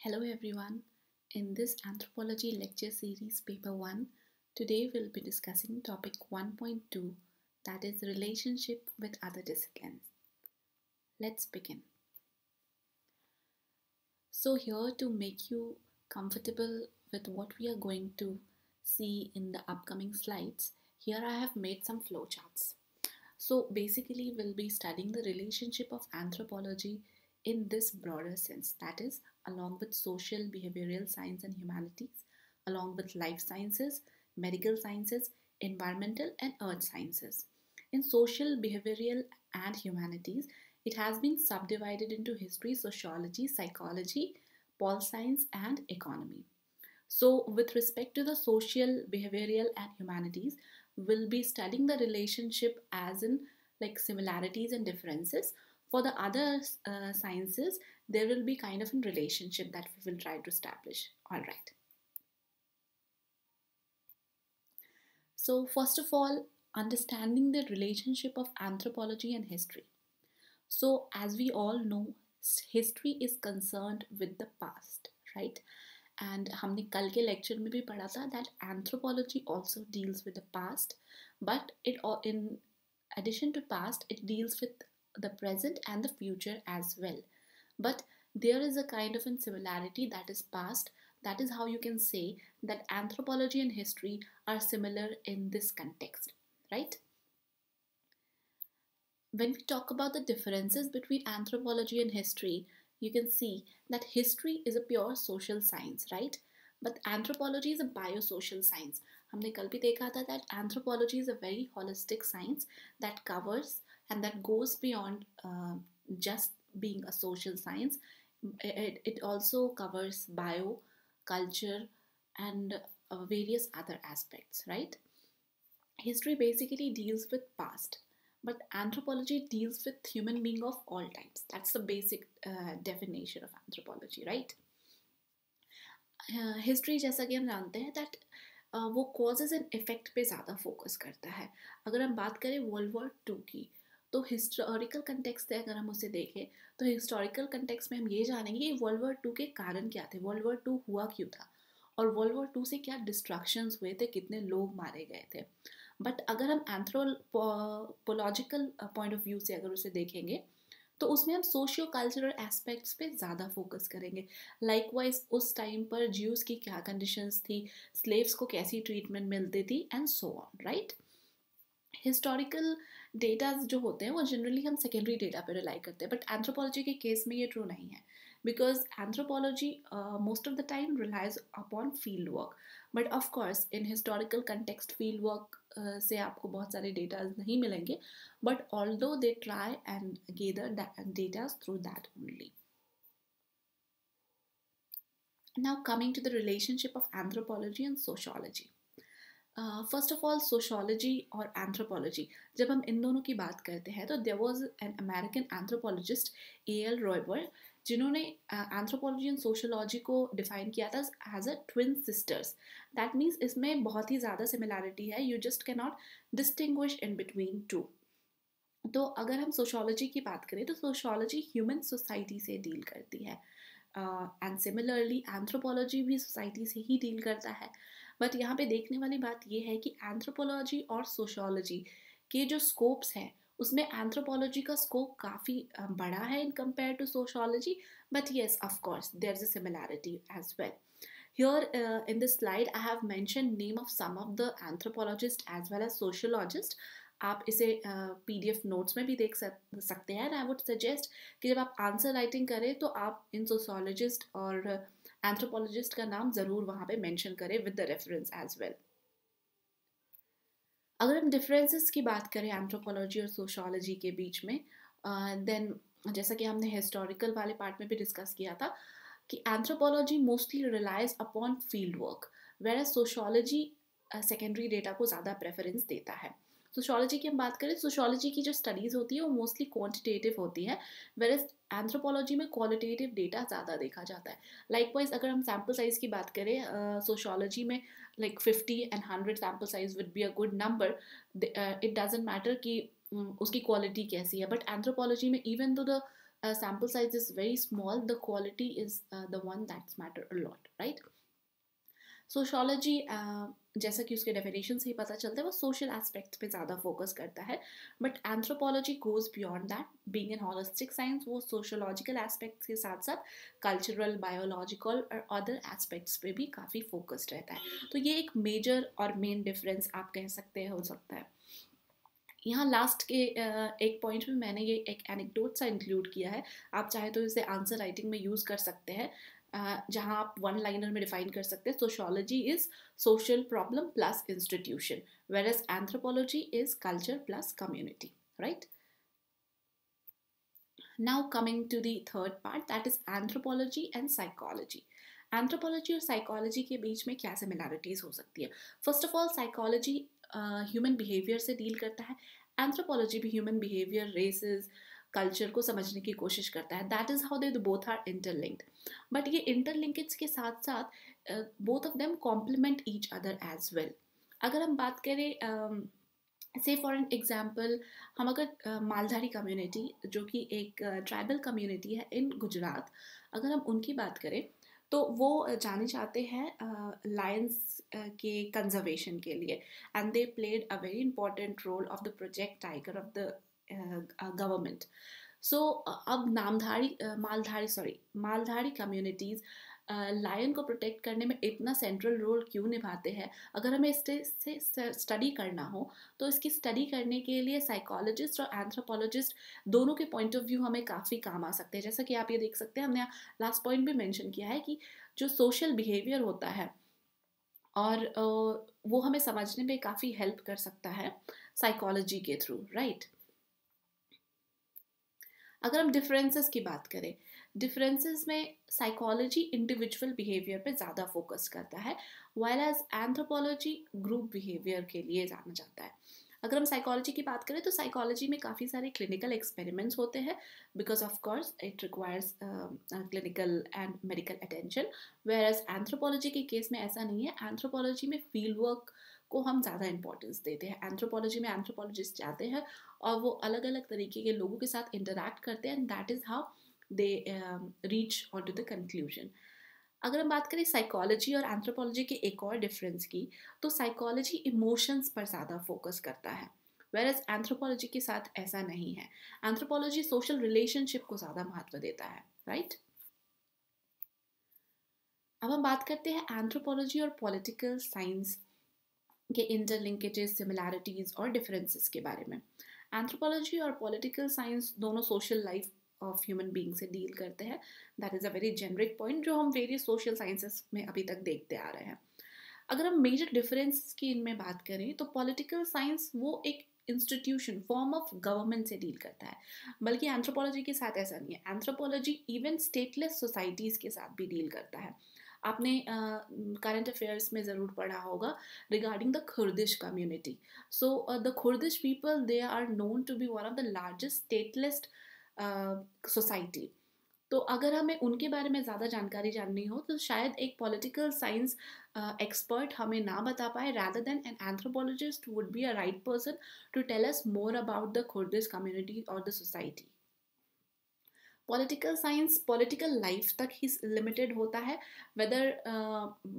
Hello everyone. In this Anthropology lecture series paper 1, today we'll be discussing topic 1.2, that is relationship with other disciplines. Let's begin. So here to make you comfortable with what we are going to see in the upcoming slides, here I have made some flowcharts. So basically we'll be studying the relationship of anthropology in this broader sense, that is along with social, behavioral science and humanities, along with life sciences, medical sciences, environmental and earth sciences. In social, behavioral and humanities, it has been subdivided into history, sociology, psychology, pol science and economy. So with respect to the social, behavioral and humanities, we'll be studying the relationship as in like similarities and differences. For the other sciences, there will be kind of a relationship that we will try to establish. All right. So first of all, understanding the relationship of anthropology and history. So as we all know, history is concerned with the past, right? And हमने कल के lecture में भी पढ़ा था that anthropology also deals with the past, but it in addition to past, it deals with the present and the future as well. But there is a kind of a similarity that is past. That is how you can say that anthropology and history are similar in this context, right? When we talk about the differences between anthropology and history, you can see that history is a pure social science, right? But anthropology is a biosocial science. हमने कल भी देखा था that anthropology is a very holistic science that covers and that goes beyond just being a social science. It also covers bio, culture, and various other aspects, right? History basically deals with past, but anthropology deals with human being of all types. That's the basic definition of anthropology, right? History जैसा कि हम जानते हैं that वो causes and effect पे ज़्यादा focus करता है. अगर हम बात करें वर्ल्ड वॉर 2 की, तो हिस्टोरिकल कंटेक्स्ट से अगर हम उसे देखें तो हिस्टोरिकल कंटेक्स्ट में हम ये जानेंगे कि वर्ल्ड वॉर 2 के कारण क्या थे, वर्ल्ड वॉर 2 हुआ क्यों था और वर्ल्ड वॉर 2 से क्या डिस्ट्रक्शंस हुए थे, कितने लोग मारे गए थे. बट अगर हम एंथ्रोपोलॉजिकल पॉइंट ऑफ व्यू से अगर उसे देखेंगे तो उसमें हम सोशियो कल्चरल एस्पेक्ट्स पे ज़्यादा फोकस करेंगे. लाइकवाइज उस टाइम पर ज्यूज़ की क्या कंडीशंस थी, स्लेव्स को कैसी ट्रीटमेंट मिलती थी and so on, right. Historical data जो होते हैं वो जनरली हम सेकेंडरी डेटा पे रिलाई करते हैं, बट एंथ्रोपोलॉजी के केस में ये ट्रू नहीं है because anthropology most of the time relies upon field work, but of course in historical context field work से आपको बहुत सारे data नहीं मिलेंगे, but although they try and gather data through that only. Now coming to the relationship of anthropology and sociology. First of all sociology और anthropology जब हम इन दोनों की बात करते हैं तो there was an American anthropologist A.L. Kroeber जिन्होंने एंथ्रोपोलॉजी एंड सोशोलॉजी को डिफाइन किया था as a twin sisters. That means इसमें बहुत ही ज़्यादा सिमिलैरिटी है, you just can not distinguish in between two. तो अगर हम सोशोलॉजी की बात करें तो सोशोलॉजी ह्यूमन सोसाइटी से डील करती है एंड सिमिलरली एंथ्रोपोलॉजी भी सोसाइटी से ही डील करता है. बट यहाँ पे देखने वाली बात ये है कि एंथ्रोपोलॉजी और सोशोलॉजी के जो स्कोप्स हैं उसमें एंथ्रोपोलॉजी का स्कोप काफ़ी बड़ा है in compare to sociology, but yes of course there is a similarity as well. Here in this slide I have mentioned name of some of the anthropologists as well as sociologists. आप इसे PDF notes में भी देख सकते हैं. I would suggest कि जब आप आंसर राइटिंग करें तो आप इन सोशोलॉजिस्ट और एंथ्रोपोलॉजिस्ट का नाम ज़रूर वहाँ पे मेंशन करें with the reference as well. अगर हम डिफरेंसेस की बात करें एंथ्रोपोलॉजी और सोशोलॉजी के बीच में, देन जैसा कि हमने हिस्टोरिकल वाले पार्ट में भी डिस्कस किया था कि anthropology mostly relies upon field work, where sociology secondary data को ज़्यादा प्रेफरेंस देता है. सोशोलॉजी की हम बात करें, सोशोलॉजी की जो स्टडीज़ होती है वो मोस्टली क्वांटिटेटिव होती है, वेयर एंथ्रोपोलॉजी में क्वालिटेटिव डेटा ज़्यादा देखा जाता है. लाइकवाइज अगर हम सैम्पल साइज़ की बात करें, सोशोलॉजी में like 50 and 100 sample size would be a good number. It doesn't matter कि उसकी क्वालिटी कैसी है, बट एंथ्रोपोलॉजी में even though the sample size is very small, the quality is the one that's matter a lot, right? Sociology जैसा कि उसके definition से ही पता चलता है वो सोशल एस्पेक्ट पे ज़्यादा फोकस करता है, but anthropology goes beyond that, being an holistic science वो सोशोलॉजिकल एस्पेक्ट्स के साथ साथ कल्चरल, बायोलॉजिकल और अदर एस्पेक्ट्स पे भी काफ़ी फोकस्ड रहता है। तो ये एक मेजर और मेन डिफरेंस आप कह सकते हैं हो सकता है। यहाँ लास्ट के एक पॉइंट में मैंने ये एक एनेक्डोट सा इंक्लूड किया है, आप चाहे तो इसे आंसर राइटिंग में यूज़ कर सकते हैं, जहाँ आप वन लाइनर में डिफाइन कर सकते हैं sociology is social problem plus institution, whereas anthropology is culture plus community, right? Now coming to the third part, that is anthropology and psychology. Anthropology और साइकोलॉजी के बीच में क्या सिमिलैरिटीज हो सकती है? First of all psychology human behaviour से deal करता है, एंथ्रोपोलॉजी भी ह्यूमन बिहेवियर, रेसेस, कल्चर को समझने की कोशिश करता है। That is how they both are interlinked, but ये इंटरलिंकेज के साथ साथ both of them complement each other as well. अगर हम बात करें से फॉर एन एग्जाम्पल, हम अगर मालधारी कम्युनिटी जो कि एक ट्राइबल कम्युनिटी है इन गुजरात, अगर हम उनकी बात करें तो वो जाने जाते हैं लायंस के कंजर्वेशन के लिए, and they played a very important role of the project tiger of the government. So अब मालधारी कम्युनिटीज़ लायन को प्रोटेक्ट करने में इतना सेंट्रल रोल क्यों निभाते हैं? अगर हमें इससे स्टडी करना हो तो इसकी स्टडी करने के लिए साइकोलॉजिस्ट और एंथ्रोपोलॉजिस्ट दोनों के पॉइंट ऑफ व्यू हमें काफ़ी काम आ सकते हैं। जैसा कि आप ये देख सकते हैं, हमने लास्ट पॉइंट भी मेंशन किया है कि जो सोशल बिहेवियर होता है और वो हमें समझने में काफ़ी हेल्प कर सकता है साइकोलॉजी के थ्रू, राइट? अगर हम डिफरेंसेस की बात करें, डिफरेंसेस में साइकोलॉजी इंडिविजुअल बिहेवियर पे ज़्यादा फोकस करता है, while as anthropology group behaviour के लिए जाना जाता है। अगर हम साइकोलॉजी की बात करें तो साइकोलॉजी में काफ़ी सारे क्लिनिकल एक्सपेरिमेंट्स होते हैं, because of course it requires clinical and medical attention, whereas anthropology के केस में ऐसा नहीं है। एंथ्रोपोलॉजी में फील्ड वर्क को हम ज़्यादा इंपॉर्टेंस देते हैं। एंथ्रोपोलॉजी में एंथ्रोपोलॉजिस्ट जाते हैं और वो अलग अलग तरीके के लोगों के साथ इंटरैक्ट करते हैं, and that is how they reach on to the conclusion. अगर हम बात करें साइकोलॉजी और एंथ्रोपोलॉजी के एक और डिफरेंस की, तो साइकोलॉजी इमोशंस पर ज़्यादा फोकस करता है, वेयर एज एंथ्रोपोलॉजी के साथ ऐसा नहीं है। एंथ्रोपोलॉजी सोशल रिलेशनशिप को ज़्यादा महत्व देता है, राइट? अब हम बात करते हैं एंथ्रोपोलॉजी और पॉलिटिकल साइंस के इंटरलिंकेजेस, सिमिलैरिटीज़ और डिफरेंसेस के बारे में। एंथ्रोपोलॉजी और पॉलिटिकल साइंस दोनों social life of human being से डील करते हैं। That is a very generic point जो हम वेरियस सोशल साइंसेस में अभी तक देखते आ रहे हैं। अगर हम मेजर डिफरेंस की इनमें बात करें तो पॉलिटिकल साइंस वो एक इंस्टीट्यूशन, फॉर्म ऑफ गवर्नमेंट से डील करता है, बल्कि एंथ्रोपोलॉजी के साथ ऐसा नहीं है। एंथ्रोपोलॉजी इवन स्टेटलेस सोसाइटीज़ के साथ भी डील करता है। आपने करंट अफेयर्स में ज़रूर पढ़ा होगा regarding the Kurdish community. So the Kurdish people, they are known to be one of the largest stateless society. तो अगर हमें उनके बारे में ज़्यादा जानकारी जाननी हो तो शायद एक पॉलिटिकल साइंस एक्सपर्ट हमें ना बता पाए, rather than an anthropologist would be a right person to tell us more about the Kurdish community or the society. Political science political life तक ही लिमिटेड होता है, वेदर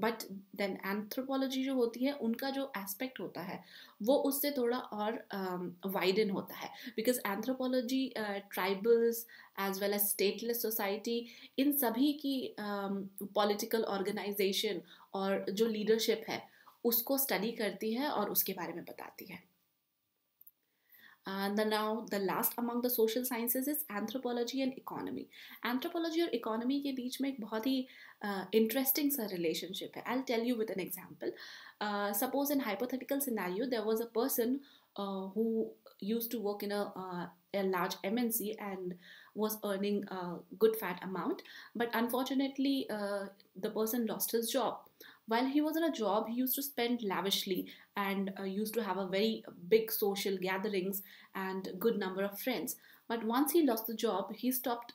बट देन एंथ्रोपोलॉजी जो होती है उनका जो एस्पेक्ट होता है वो उससे थोड़ा और वाइडन होता है, because anthropology tribals as well as stateless society, इन सभी की पॉलिटिकल ऑर्गेनाइजेशन और जो लीडरशिप है उसको स्टडी करती है और उसके बारे में बताती है। Now the last among the social sciences is anthropology and economy. Anthropology और economy के बीच में एक बहुत ही interesting सा relationship है. I'll tell you with an example. Suppose in hypothetical scenario there was a person who used to work in a large MNC and was earning a good fat amount, but unfortunately the person lost his job. While he was in a job, he used to spend lavishly and used to have a very big social gatherings and good number of friends. But once he lost the job, he stopped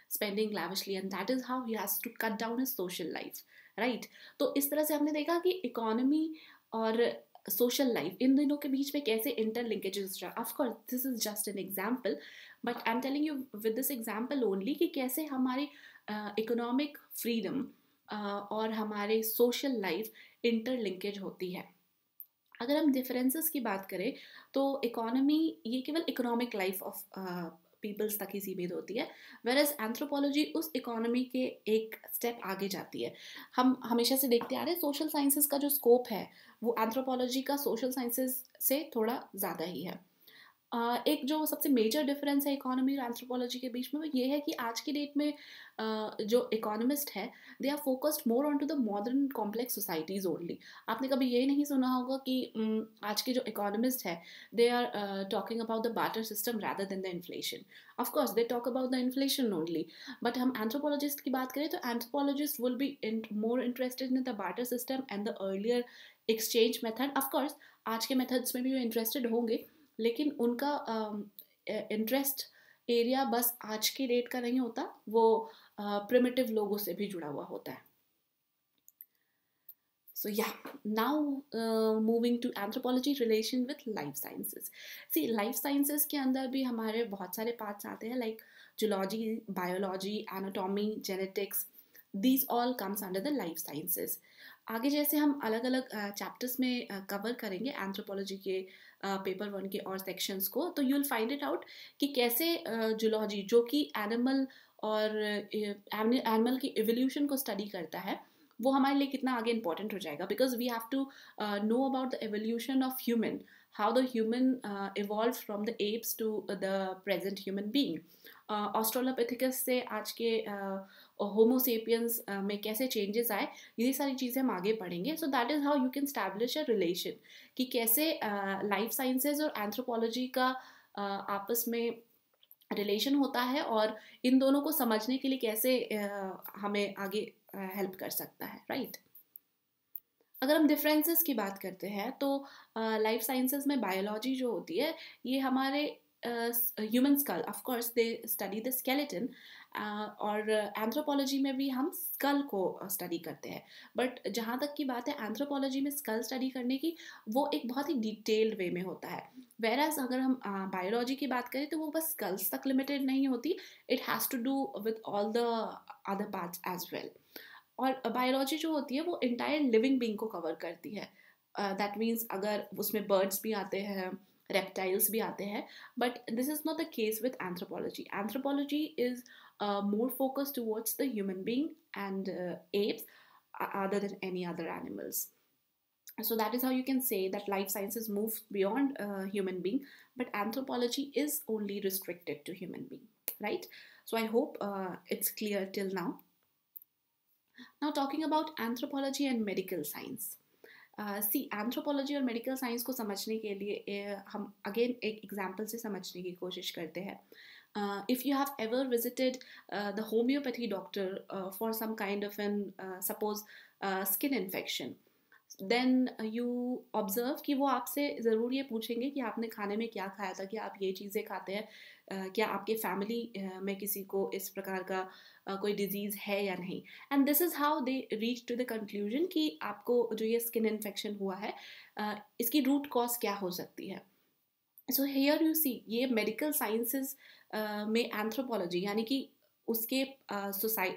spending lavishly, and that is how he has to cut down his social life, right? तो इस तरह से हमने देखा कि economy और social life, इन दोनों के बीच में कैसे इंटरलिंकेजेस रहा. Of course this is just an example, but I am telling you with this example only कि कैसे हमारी इकोनॉमिक फ्रीडम और हमारे सोशल लाइफ इंटरलिंकेज होती है. अगर हम डिफरेंसेस की बात करें तो इकोनॉमी ये केवल इकोनॉमिक लाइफ ऑफ पीपल्स तक ही सीमित होती है, वेर एज एंथ्रोपोलॉजी उस इकोनॉमी के एक स्टेप आगे जाती है. हम हमेशा से देखते आ रहे हैं सोशल साइंसेस का जो स्कोप है वो एंथ्रोपोलॉजी का सोशल साइंसेस से थोड़ा ज़्यादा ही है. एक जो सबसे मेजर डिफरेंस है इकोनॉमी और एंथ्रोपोलॉजी के बीच में वो ये है कि आज की डेट में जो इकोनॉमिस्ट है they are focused more on to the modern complex societies only. आपने कभी ये नहीं सुना होगा कि आज के जो इकोनॉमिस्ट है they are talking about the barter system rather than the inflation. Of course they talk about the inflation only, but हम एंथ्रोपोलॉजिस्ट की बात करें तो anthropologist will be more interested in the barter system and the earlier exchange method. Of course आज के methods में भी वो इंटरेस्टेड होंगे, लेकिन उनका इंटरेस्ट एरिया बस आज की डेट का नहीं होता, वो प्रिमिटिव लोगों से भी जुड़ा हुआ होता है. So yeah, now moving to anthropology relation with life sciences. See, life sciences के अंदर भी हमारे बहुत सारे पार्ट्स आते हैं like zoology, biology, anatomy, genetics. These all comes under the life sciences. आगे जैसे हम अलग अलग चैप्टर्स में कवर करेंगे एंथ्रोपोलॉजी के पेपर 1 के और सेक्शंस को, तो you will find it out कि कैसे जूलॉजी जो कि एनिमल और एनिमल की एवोल्यूशन को स्टडी करता है वो हमारे लिए कितना आगे इंपॉर्टेंट हो जाएगा, because we have to know about the evolution of human, how the human evolve from the apes to the present human being. Australopithecus से आज के होमोसेपियंस में कैसे चेंजेस आए, ये सारी चीज़ें हम आगे पढ़ेंगे. So that is how you can establish a relation कि कैसे लाइफ साइंसेज और एंथ्रोपोलॉजी का आपस में रिलेशन होता है और इन दोनों को समझने के लिए कैसे हमें आगे हेल्प कर सकता है, राइट. अगर हम डिफरेंसेस की बात करते हैं तो लाइफ साइंसेस में बायोलॉजी जो होती है ये हमारे human school, of course they study the skeleton, और एंथ्रोपोलॉजी में भी हम स्कल को स्टडी करते हैं. बट जहाँ तक की बात है एंथ्रोपोलॉजी में स्कल स्टडी करने की वो एक बहुत ही डिटेल्ड वे में होता है, वेराज अगर हम बायोलॉजी की बात करें तो वो बस स्कल्स तक लिमिटेड नहीं होती, it has to do with all the other parts as well. और बायोलॉजी जो होती है वो इंटायर लिविंग बीइंग को कवर करती है. दैट मीन्स अगर उसमें बर्ड्स भी आते हैं, रेप्टाइल्स भी आते हैं, but this is not the case with anthropology. Anthropology is more focused towards the human being and apes other than any other animals. So that is how you can say that life sciences move beyond human being, but anthropology is only restricted to human being, right? So I hope it's clear till now. Now talking about anthropology and medical science. See, anthropology और medical science को समझने के लिए हम again एक example से समझने की कोशिश करते हैं. If you have ever visited the homeopathy doctor for some kind of an suppose skin infection, then you observe कि वो आपसे ज़रूर ये पूछेंगे कि आपने खाने में क्या खाया था, कि आप ये चीज़ें खाते हैं, क्या आपके फैमिली में किसी को इस प्रकार का कोई डिजीज़ है या नहीं. And this is how they reach to the conclusion कि आपको जो ये स्किन इन्फेक्शन हुआ है इसकी रूट कॉज क्या हो सकती है. सो हेयर यू सी, ये मेडिकल साइंसेस में एंथ्रोपोलॉजी यानी कि उसके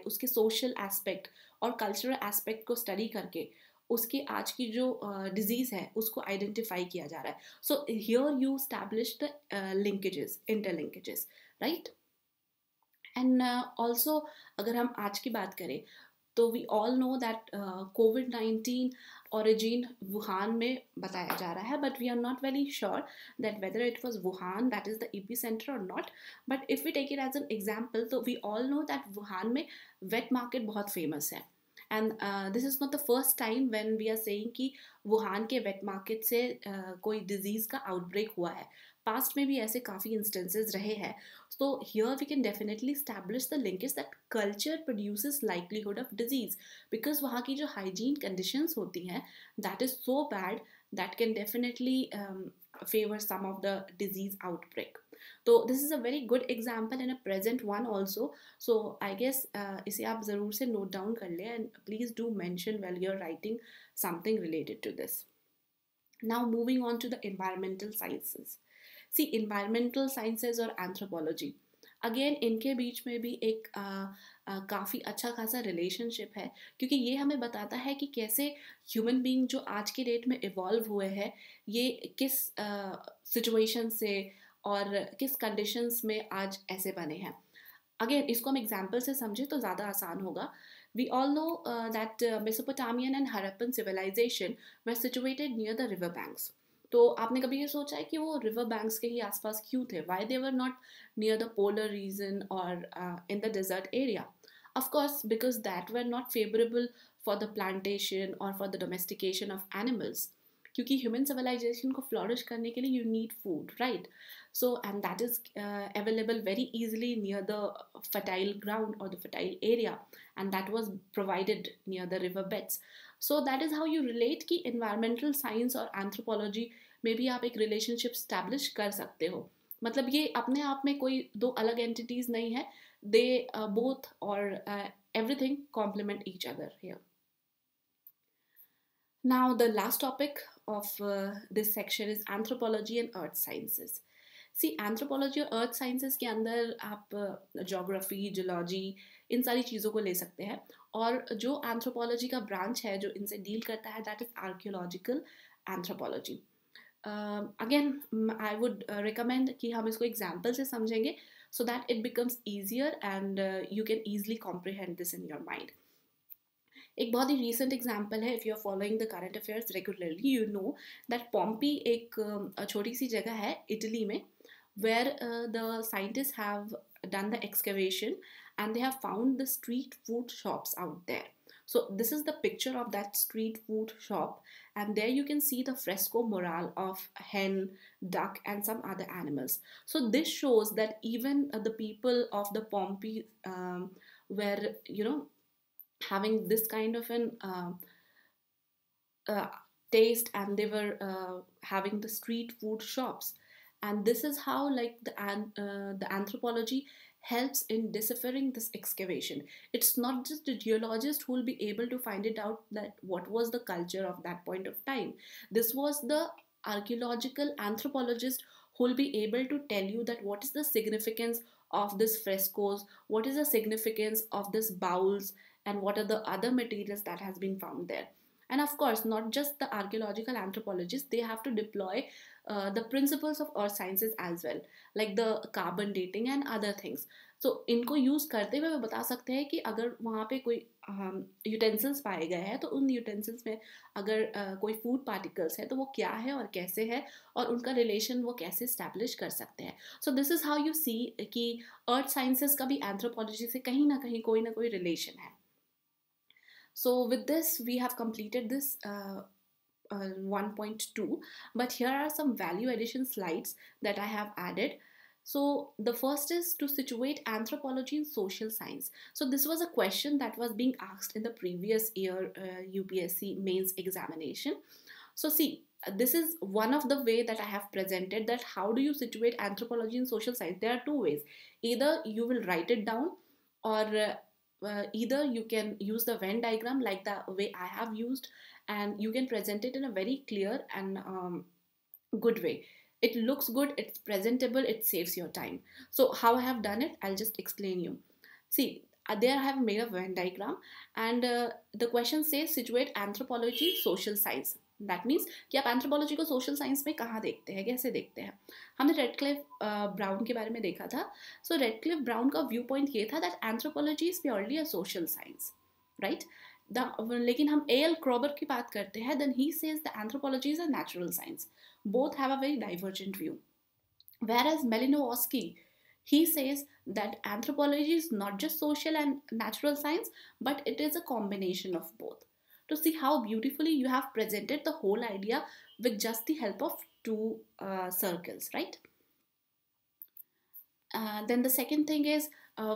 उसके सोशल एस्पेक्ट और कल्चरल एस्पेक्ट को स्टडी करके उसके आज की जो डिजीज़ है उसको आइडेंटिफाई किया जा रहा है. So here you establish the linkages, interlinkages, right. And also अगर हम आज की बात करें तो वी ऑल नो दैट कोविड-19 origin वुहान में बताया जा रहा है, but we are not very sure that whether it was Wuhan that is the epicentre or not. But if we take it as an example तो we all know that Wuhan में wet market बहुत famous है. And this is not the first time when we are saying कि Wuhan के wet market से कोई disease का outbreak हुआ है. पास्ट में भी ऐसे काफ़ी इंस्टेंसेस रहे हैं. So here we can definitely establish the linkage that culture produces likelihood of disease, because वहाँ की जो hygiene conditions होती हैं that is so bad that can definitely favor some of the disease outbreak. So this is a very good example and a present one also. So I guess इसे आप ज़रूर से note down कर लें and please do mention while you're writing something related to this. Now moving on to the environmental sciences. See environmental sciences और anthropology, again इनके बीच में भी एक काफ़ी अच्छा खासा रिलेशनशिप है, क्योंकि ये हमें बताता है कि कैसे ह्यूमन बीइंग जो आज के डेट में इवॉल्व हुए हैं, ये किस सिचुएशन से और किस कंडीशंस में आज ऐसे बने हैं. अगेन इसको हम एग्जाम्पल से समझें तो ज़्यादा आसान होगा. We all know that Mesopotamian and Harappan civilization were situated near the river banks. तो आपने कभी ये सोचा है कि वो रिवर बैंक्स के ही आसपास क्यों थे? Why they were not near the polar region or in the desert area? Of course, because that were not favorable for the plantation or for the domestication of animals. क्योंकि human civilisation को flourish करने के लिए you need food, right? So, and that is available very easily near the fertile ground or the fertile area, and that was provided near the river beds. So that is how you relate कि environmental science और anthropology में भी आप एक relationship establish कर सकते हो. मतलब ये अपने आप में कोई दो अलग entities नहीं है. They both or everything complement each other here. Now the last topic of this section is anthropology and earth sciences. See anthropology और अर्थ साइंसेस के अंदर आप जोग्राफी, जियोलॉजी, इन सारी चीज़ों को ले सकते हैं. और जो एंथ्रोपोलॉजी का ब्रांच है जो इनसे डील करता है, that is archaeological anthropology. Again I would recommend कि हम इसको एग्जाम्पल से समझेंगे so that it becomes easier and you can easily comprehend this in your mind. एक बहुत ही रीसेंट एग्जाम्पल है. If you are following the current affairs regularly, you know that Pompeii एक छोटी सी जगह है इटली में, where the scientists have done the excavation and they have found the street food shops out there. So this is the picture of that street food shop, and there you can see the fresco mural of hen, duck and some other animals. So this shows that even the people of the Pompeii were, you know, having this kind of an taste, and they were having the street food shops. And this is how like the anthropology helps in deciphering this excavation. It's not just the geologist who will be able to find it out that what was the culture of that point of time. This was the archaeological anthropologist who will be able to tell you that what is the significance of this frescoes, what is the significance of this bowls, and what are the other materials that has been found there. And of course, not just the archaeological anthropologists, they have to deploy the principles of earth sciences as well, like the carbon dating and other things. So इनको use करते हुए वे बता सकते हैं कि अगर वहाँ पे कोई यूटेंसिल्स पाए गए हैं तो उन यूटेंसिल्स में अगर कोई फूड पार्टिकल्स है तो वो क्या है और कैसे है, और उनका रिलेशन वो कैसे स्टैब्लिश कर सकते हैं. So this is how you see कि अर्थ साइंसेस का भी एंथ्रोपोलॉजी से कहीं ना कोई रिलेशन है. So with this, we have completed this 1.2, but here are some value addition slides that I have added. So the first is to situate anthropology in social science. So this was a question that was being asked in the previous year UPSC mains examination. So see, this is one of the way that I have presented that how do you situate anthropology in social science. There are two ways. Either you will write it down, or either you can use the Venn diagram like the way I have used, and you can present it in a very clear and good way. It looks good, it's presentable, it saves your time. So how I have done it, I'll just explain you. See, there I have made a Venn diagram, and the question says situate anthropology social science. That means कि आप anthropology को social science में कहाँ देखते हैं, कैसे देखते हैं. हमने रेडक्लिफ ब्राउन के बारे में देखा था. सो रेडक्लिफ ब्राउन का व्यू पॉइंट ये था that anthropology is purely a social science, right. लेकिन हम A.L. क्रॉबर की बात करते हैं, then he says the anthropology is a natural science. Both have a very divergent view. Whereas Malinowski, he says that anthropology is not just social and natural science, but it is a combination of both. To see how beautifully you have presented the whole idea with just the help of two circles, right? Then the second thing is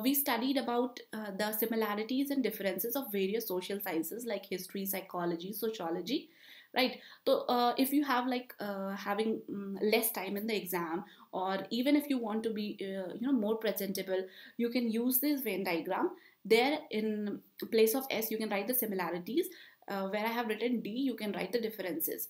we studied about the similarities and differences of various social sciences like history, psychology, sociology, right? So if you have like having less time in the exam, or even if you want to be more presentable, you can use this Venn diagram. There in place of S you can write the similarities. Where I have written D, you can write the differences.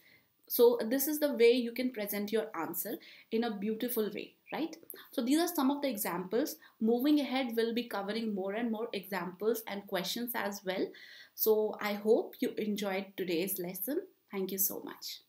So this is the way you can present your answer in a beautiful way, right? So these are some of the examples. Moving ahead, we'll be covering more and more examples and questions as well. So I hope you enjoyed today's lesson. Thank you so much.